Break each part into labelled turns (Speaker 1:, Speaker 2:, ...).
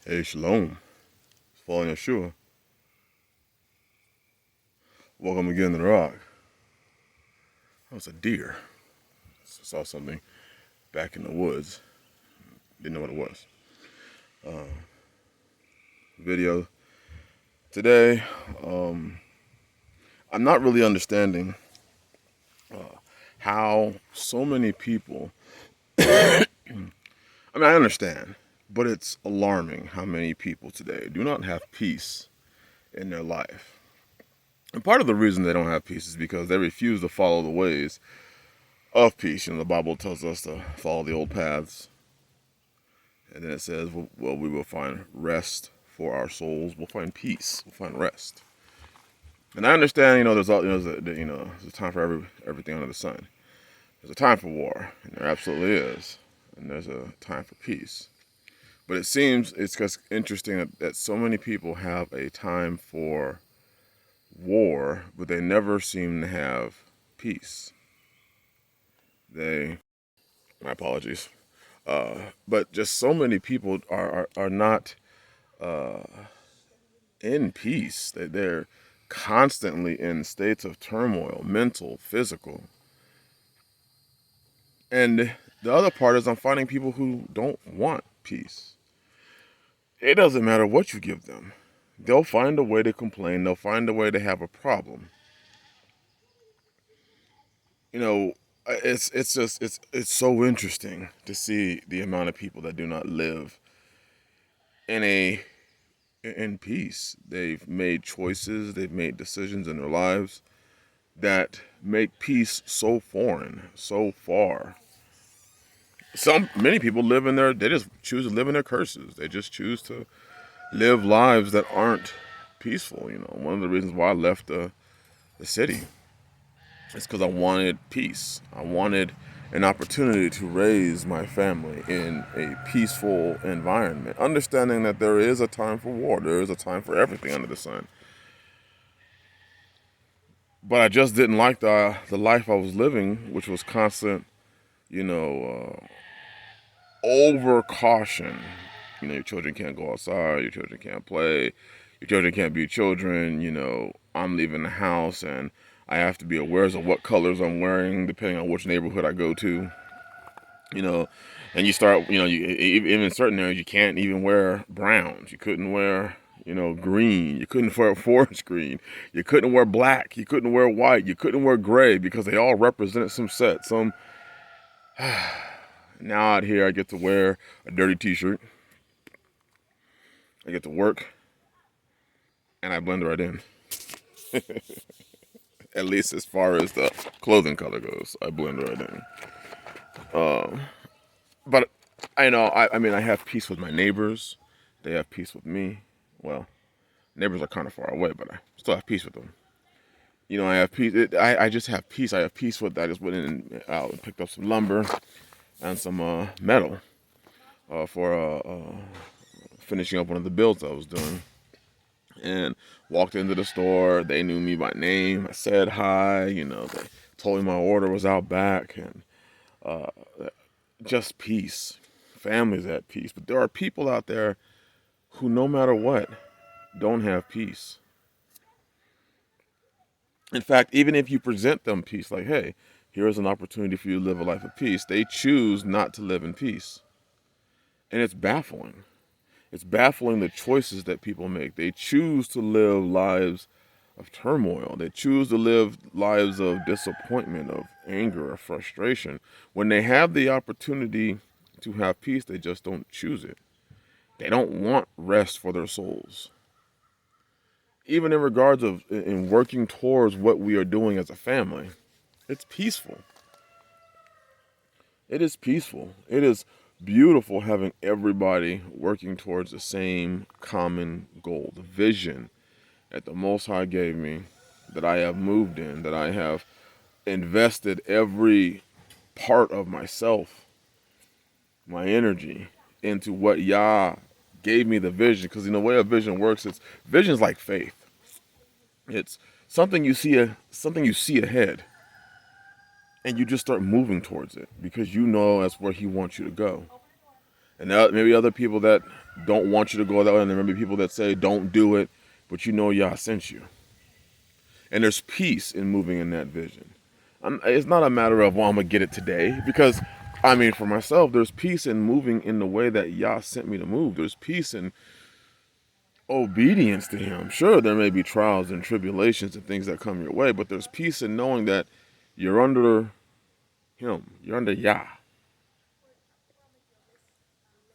Speaker 1: Hey, Shalom. Following Yeshua. Welcome again to the Rock. That was a deer. I saw something back in the woods. Didn't know what it was. Video today. I'm not really understanding how so many people. I understand, but it's alarming how many people today do not have peace in their life. And part of the reason they don't have peace is because they refuse to follow the ways of peace. The Bible tells us to follow the old paths. And then it says, well, we will find rest for our souls. We'll find peace. We'll find rest. And I understand, there's a time for everything under the sun. There's a time for war, and there absolutely is. And there's a time for peace. But it seems it's just interesting that so many people have a time for war, but they never seem to have peace. My apologies. But just so many people are not in peace. They're constantly in states of turmoil, mental, physical. And the other part is I'm finding people who don't want peace. It doesn't matter what you give them. They'll find a way to complain. They'll find a way to have a problem. It's so interesting to see the amount of people that do not live in peace. They've made choices, they've made decisions in their lives that make peace so foreign, so far. Many people they just choose to live in their curses. They just choose to live lives that aren't peaceful. One of the reasons why I left the city is because I wanted peace. I wanted an opportunity to raise my family in a peaceful environment, understanding that there is a time for war, there is a time for everything under the sun. But I just didn't like the life I was living, which was constant, over caution. Your children can't go outside, your children can't play, your children can't be children. I'm leaving the house and I have to be aware of what colors I'm wearing depending on which neighborhood I go to. And you start, even in certain areas, you can't even wear browns. You couldn't wear, green. You couldn't wear forest green. You couldn't wear black. You couldn't wear white. You couldn't wear gray because they all represented some set. Now out here, I get to wear a dirty t-shirt. I get to work, and I blend right in. At least as far as the clothing color goes, I blend right in. But I have peace with my neighbors. They have peace with me. Well, neighbors are kind of far away, but I still have peace with them. I have peace. I just have peace. I just went in and picked up some lumber and some metal for finishing up one of the builds I was doing. And walked into the store. They knew me by name. I said hi. They told me my order was out back, and just peace. Families at peace. But there are people out there who, no matter what, don't have peace. In fact, even if you present them peace, like, hey, here is an opportunity for you to live a life of peace, they choose not to live in peace. And it's baffling. It's baffling the choices that people make. They choose to live lives of turmoil. They choose to live lives of disappointment, of anger, of frustration. When they have the opportunity to have peace, they just don't choose it. They don't want rest for their souls. Even in regards of in working towards what we are doing as a family, it's peaceful. It is peaceful. It is beautiful having everybody working towards the same common goal, the vision that the Most High gave me, that I have moved in, that I have invested every part of myself, my energy, into what Yah gave me the vision. Because the way a vision works, vision's like faith. It's something you see ahead, and you just start moving towards it because that's where He wants you to go. And maybe other people that don't want you to go that way, and there may be people that say don't do it, but you know Yah sent you. And there's peace in moving in that vision. It's not a matter of, well, I'm going to get it today, because, I mean, for myself, there's peace in moving in the way that Yah sent me to move. There's peace in obedience to Him. Sure, there may be trials and tribulations and things that come your way, but there's peace in knowing that you're under Him. You're under Yah.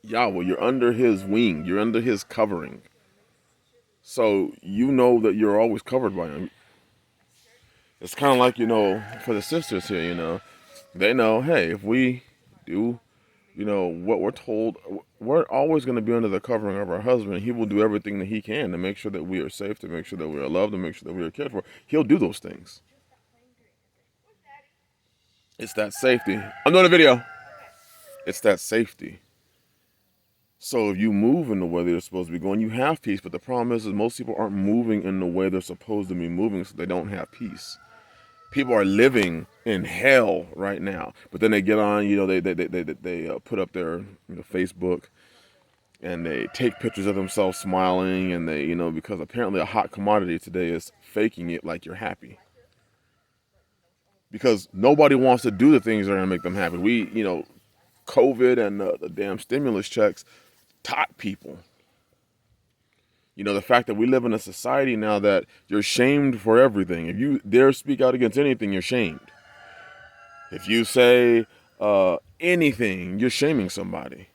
Speaker 1: Yahweh, you're under His wing. You're under His covering. So you know that you're always covered by Him. It's kind of like, for the sisters here, they know, hey, if we do, what we're told, we're always going to be under the covering of our husband. He will do everything that he can to make sure that we are safe, to make sure that we are loved, to make sure that we are cared for. He'll do those things. It's that safety. I'm doing a video. It's that safety. So if you move in the way they're supposed to be going, you have peace. But the problem is most people aren't moving in the way they're supposed to be moving, so they don't have peace. People are living in hell right now. But then they get on, they put up their Facebook, and they take pictures of themselves smiling, and they, because apparently a hot commodity today is faking it like you're happy. Because nobody wants to do the things that are going to make them happy. COVID and the damn stimulus checks taught people. The fact that we live in a society now that you're shamed for everything. If you dare speak out against anything, you're shamed. If you say anything, you're shaming somebody.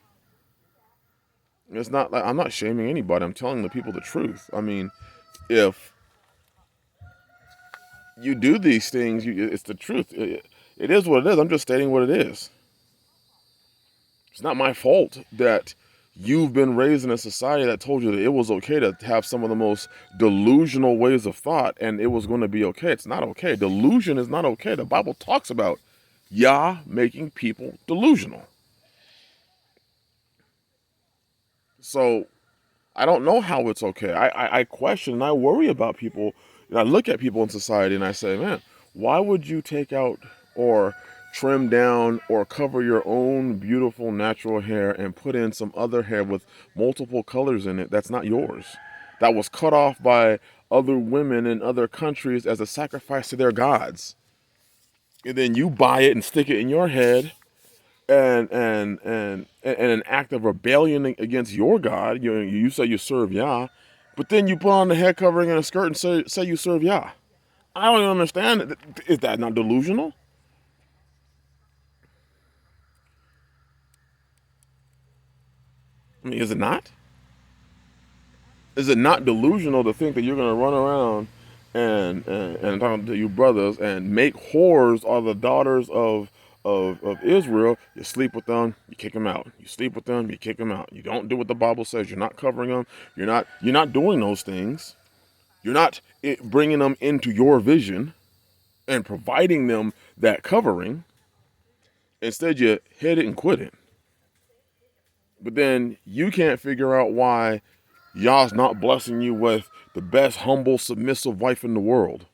Speaker 1: It's not like I'm not shaming anybody. I'm telling the people the truth. I mean, if you do these things, it's the truth. It is what it is. I'm just stating what it is. It's not my fault that you've been raised in a society that told you that it was okay to have some of the most delusional ways of thought, and it was going to be okay. It's not okay. Delusion is not okay. The Bible talks about Yah making people delusional. So I don't know how it's okay. I question and I worry about people. And I look at people in society and I say, man, why would you take out or trim down or cover your own beautiful natural hair and put in some other hair with multiple colors in it that's not yours, that was cut off by other women in other countries as a sacrifice to their gods, and then you buy it and stick it in your head, and an act of rebellion against your God. You say you serve Yah, but then you put on the head covering and a skirt and say you serve Yah. I don't even understand. Is that not delusional? I mean, is it not? Is it not delusional to think that you're going to run around and talking to you brothers and make whores of the daughters of Israel? You sleep with them, you kick them out. You sleep with them, you kick them out. You don't do what the Bible says. You're not covering them. You're not doing those things. You're not bringing them into your vision and providing them that covering. Instead, you hit it and quit it. But then you can't figure out why Yah's not blessing you with the best, humble, submissive wife in the world.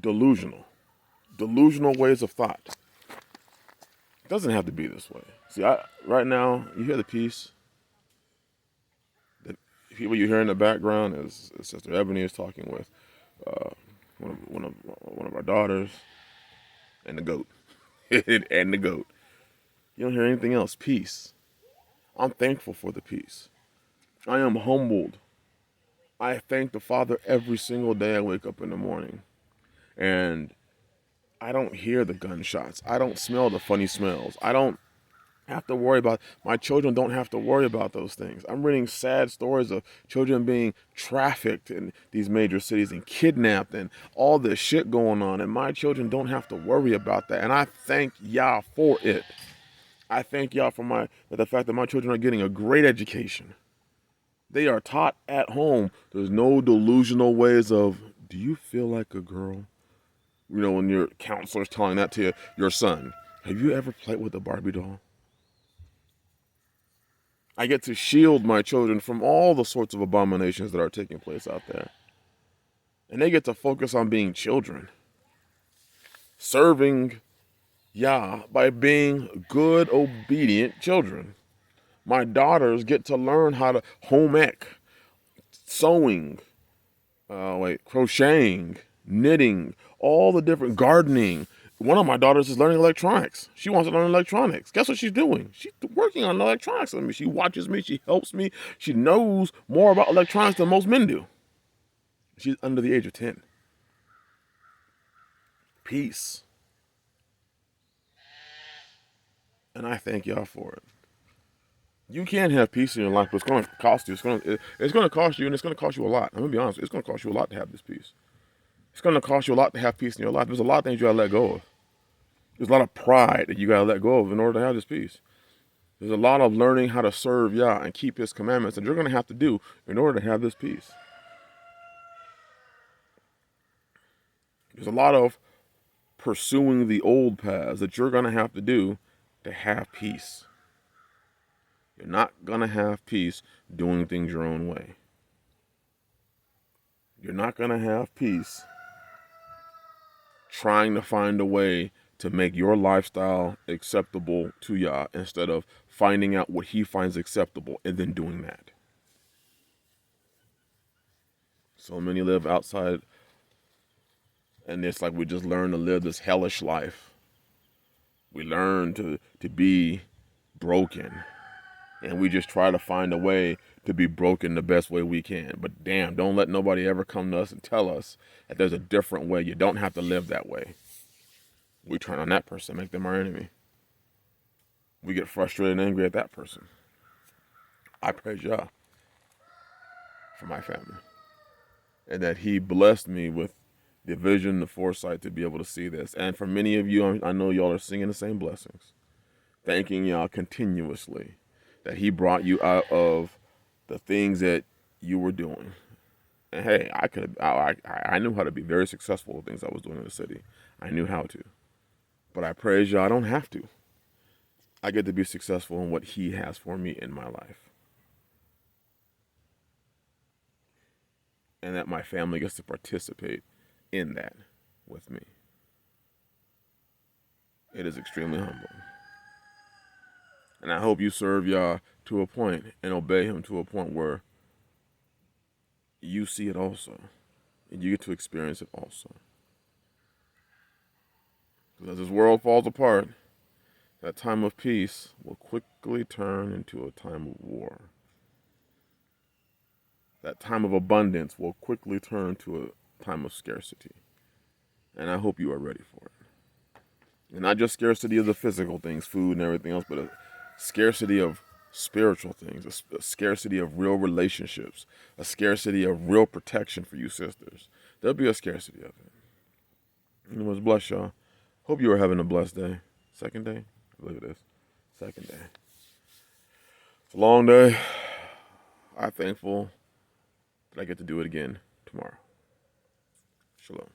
Speaker 1: Delusional. Delusional ways of thought. It doesn't have to be this way. See, right now, you hear the peace. The people you hear in the background is Sister Ebony is talking with one of our daughters, and the goat. And the goat. You don't hear anything else. Peace. I'm thankful for the peace. I am humbled. I thank the Father every single day I wake up in the morning. And I don't hear the gunshots. I don't smell the funny smells. I don't have to worry about, my children don't have to worry about those things. I'm reading sad stories of children being trafficked in these major cities and kidnapped and all this shit going on. And my children don't have to worry about that. And I thank Yah for it. I thank Yah for the fact that my children are getting a great education. They are taught at home. There's no delusional ways of, do you feel like a girl? When your counselor's telling that to your son. Have you ever played with a Barbie doll? I get to shield my children from all the sorts of abominations that are taking place out there. And they get to focus on being children. Serving Yah by being good, obedient children. My daughters get to learn how to home ec, sewing, crocheting, knitting, all the different gardening. One of my daughters is learning electronics. She wants to learn electronics. Guess what she's doing? She's working on electronics with me. She watches me. She helps me. She knows more about electronics than most men do. She's under the age of 10. Peace. And I thank y'all for it. You can have peace in your life, but it's going to cost you. It's going to cost you, and it's going to cost you a lot. I'm going to be honest. It's going to cost you a lot to have this peace. It's going to cost you a lot to have peace in your life. There's a lot of things you got to let go of. There's a lot of pride that you got to let go of in order to have this peace. There's a lot of learning how to serve Yah and keep His commandments that you're going to have to do in order to have this peace. There's a lot of pursuing the old paths that you're going to have to do to have peace. You're not going to have peace doing things your own way. You're not going to have peace trying to find a way to make your lifestyle acceptable to Yah instead of finding out what He finds acceptable and then doing that. So many live outside, and it's like we just learn to live this hellish life. We learn to be broken, and we just try to find a way to be broken the best way we can. But damn, don't let nobody ever come to us and tell us that there's a different way. You don't have to live that way. We turn on that person, make them our enemy. We get frustrated and angry at that person. I praise Yah for my family, and that He blessed me with the vision, the foresight to be able to see this. And for many of you, I know y'all are singing the same blessings, thanking Yah continuously that He brought you out of the things that you were doing. And hey, I knew how to be very successful with things I was doing in the city. I knew how to. But I praise Yah, I don't have to. I get to be successful in what He has for me in my life. And that my family gets to participate in that with me. It is extremely humbling. And I hope you serve Yah to a point and obey Him to a point where you see it also. And you get to experience it also. Because as this world falls apart, that time of peace will quickly turn into a time of war. That time of abundance will quickly turn to a time of scarcity. And I hope you are ready for it. And not just scarcity of the physical things, food and everything else, but a scarcity of spiritual things, a scarcity of real relationships, a scarcity of real protection for you sisters. There'll be a scarcity of it. Anyways, bless y'all. Hope you are having a blessed day. Second day? Look at this. Second day. It's a long day. I'm thankful that I get to do it again tomorrow. Shalom.